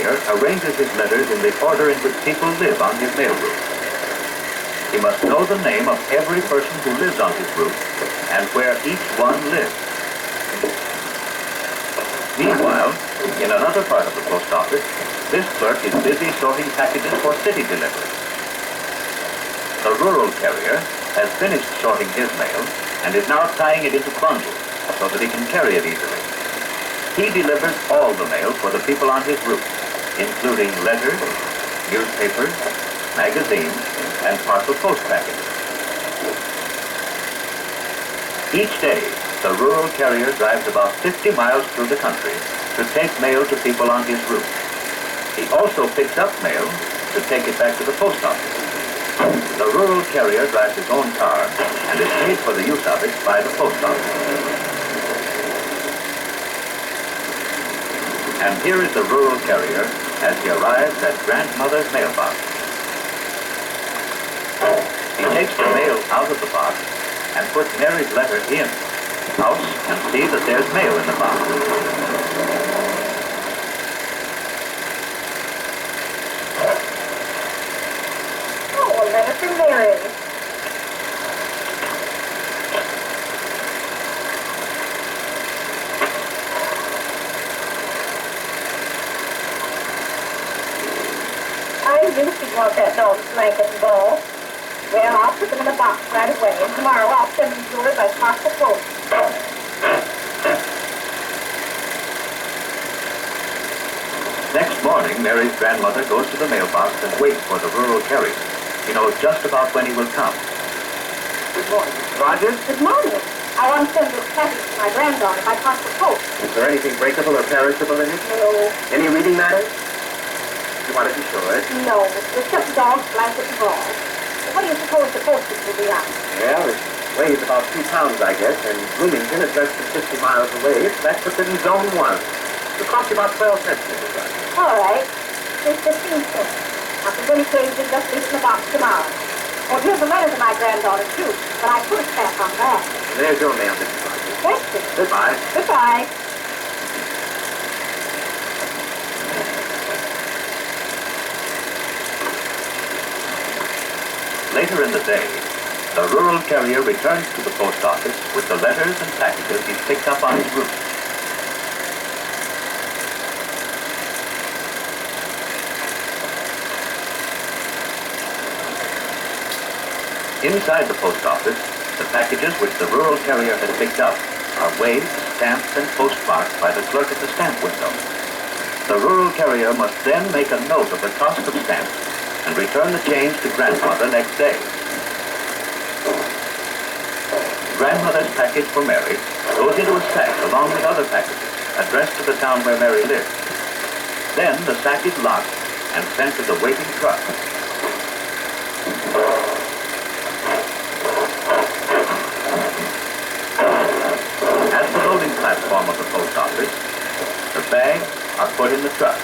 carrier arranges his letters in the order in which people live on his mail route. He must know the name of every person who lives on his route and where each one lives. Meanwhile, in another part of the post office, this clerk is busy sorting packages for city delivery. The rural carrier has finished sorting his mail and is now tying it into bundles so that he can carry it easily. He delivers all the mail for the people on his route, including letters, newspapers, magazines, and parcel post packages. Each day, the rural carrier drives about 50 miles through the country to take mail to people on his route. He also picks up mail to take it back to the post office. The rural carrier drives his own car and is paid for the use of it by the post office. And here is the rural carrier as he arrives at grandmother's mailbox. He takes the mail out of the box and puts Mary's letter in. House can see that there's mail in the box. Oh, a letter from Mary. I knew she'd want that dog's blanket and ball. Well, I'll put them in a box right away, and tomorrow I'll send them to her by parcel post. Next morning, Mary's grandmother goes to the mailbox and waits for the rural carrier. She knows just about when he will come. Good morning, Mr. Rogers. Good morning. I want to send this package to my granddaughter by parcel post. Is there anything breakable or perishable in it? No. Any reading matters? You want to be sure? No, it's just dog's blanket and ball. What do you suppose the postage will be on? Well, it weighs about 2 pounds, I guess, and Bloomington is less than 50 miles away. That's what's in Zone 1. It'll cost you about 12 cents, Mrs. Rogers. All right. It's 15 cents. Now, if there's any change, just leave it in the box tomorrow. Oh, here's a letter to my granddaughter, too, but I put a stamp on that. There's your mail, Mrs. Rogers. Thank you. Goodbye. Goodbye. Later in the day, the rural carrier returns to the post office with the letters and packages he's picked up on his route. Inside the post office, the packages which the rural carrier has picked up are weighed, stamped, and postmarked by the clerk at the stamp window. The rural carrier must then make a note of the cost of stamps and return the change to grandmother next day. Grandmother's package for Mary goes into a sack along with other packages addressed to the town where Mary lives. Then the sack is locked and sent to the waiting truck. At the loading platform of the post office, the bags are put in the truck.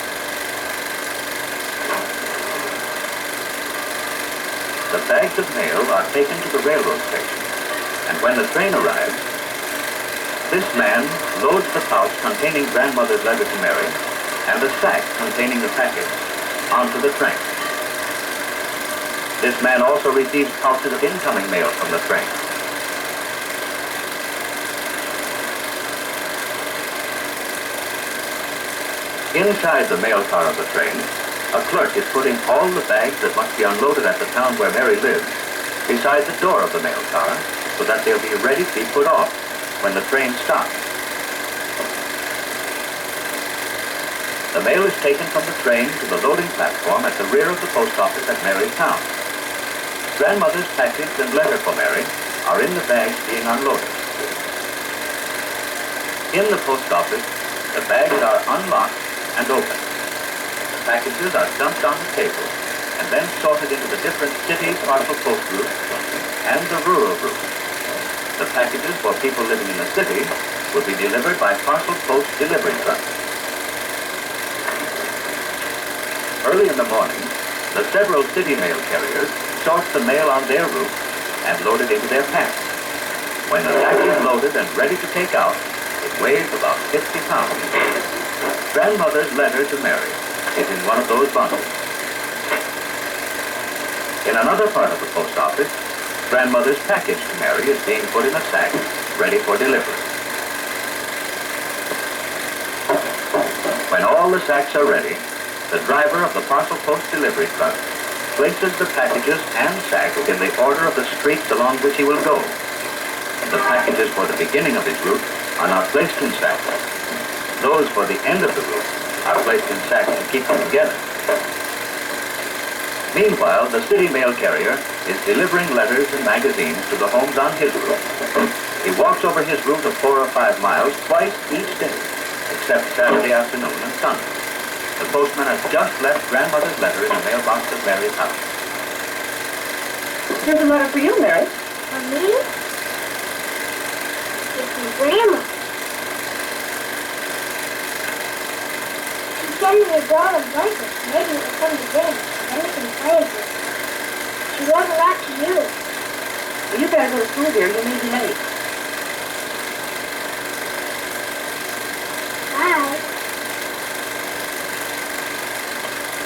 The bags of mail are taken to the railroad station, and when the train arrives, this man loads the pouch containing grandmother's letter to Mary and the sack containing the package onto the train. This man also receives pouches of incoming mail from the train. Inside the mail car of the train, a clerk is putting all the bags that must be unloaded at the town where Mary lives beside the door of the mail car so that they'll be ready to be put off when the train stops. The mail is taken from the train to the loading platform at the rear of the post office at Mary's town. Grandmother's package and letter for Mary are in the bags being unloaded. In the post office, the bags are unlocked and opened. The packages are dumped on the table and then sorted into the different city parcel post routes and the rural routes. The packages for people living in the city will be delivered by parcel post delivery trucks. Early in the morning, the several city mail carriers sort the mail on their route and load it into their packs. When the sack is loaded and ready to take out, it weighs about 50 pounds. Grandmother's letter to Mary is in one of those bundles. In another part of the post office, Grandmother's package to Mary is being put in a sack, ready for delivery. When all the sacks are ready, the driver of the parcel post delivery truck places the packages and sacks in the order of the streets along which he will go. The packages for the beginning of his route are not placed in sacks. Those for the end of the route are placed in sacks to keep them together. Meanwhile, the city mail carrier is delivering letters and magazines to the homes on his route. He walks over his route of 4 or 5 miles twice each day, except Saturday afternoon and Sunday. The postman has just left Grandmother's letter in the mailbox of Mary's house. Here's a letter for you, Mary. For me? It's from Grandma. She sent me a doll and blanket. Maybe it will come to bed. Then we can play with it. She wrote a lot to you. Well, you better go to school, dear. You may be late. Bye.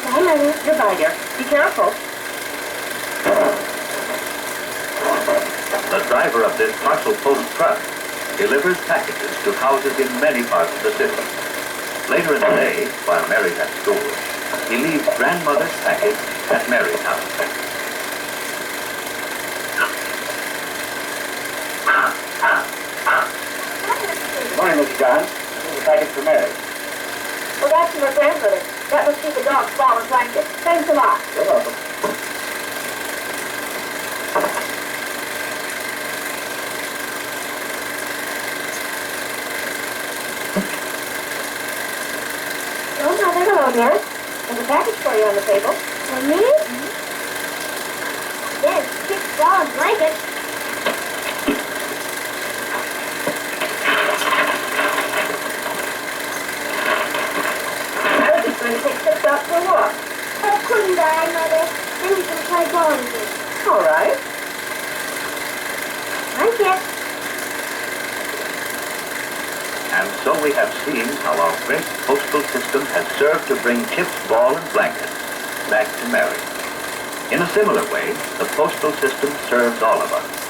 Bye, Mother. Goodbye, dear. Be careful. The driver of this parcel post truck delivers packages to houses in many parts of the city. Later in the day, while Mary's at school, he leaves Grandmother's package at Mary's house. Good morning, Mrs. John. Here's a package for Mary. Well, that's from her grandmother. That must be the dog's ball and blanket. Thanks a lot. You're welcome. Oh, Mother. Hello, dear. There's a package for you on the table. For me? There's 6 doll and blankets. I was just going to take Chips out for a walk. Oh, couldn't I, Mother? Then we can play ball again. All right. Blanket. And so we have seen how our great postal system has served to bring Chip's ball and blanket back to Mary. In a similar way, the postal system serves all of us.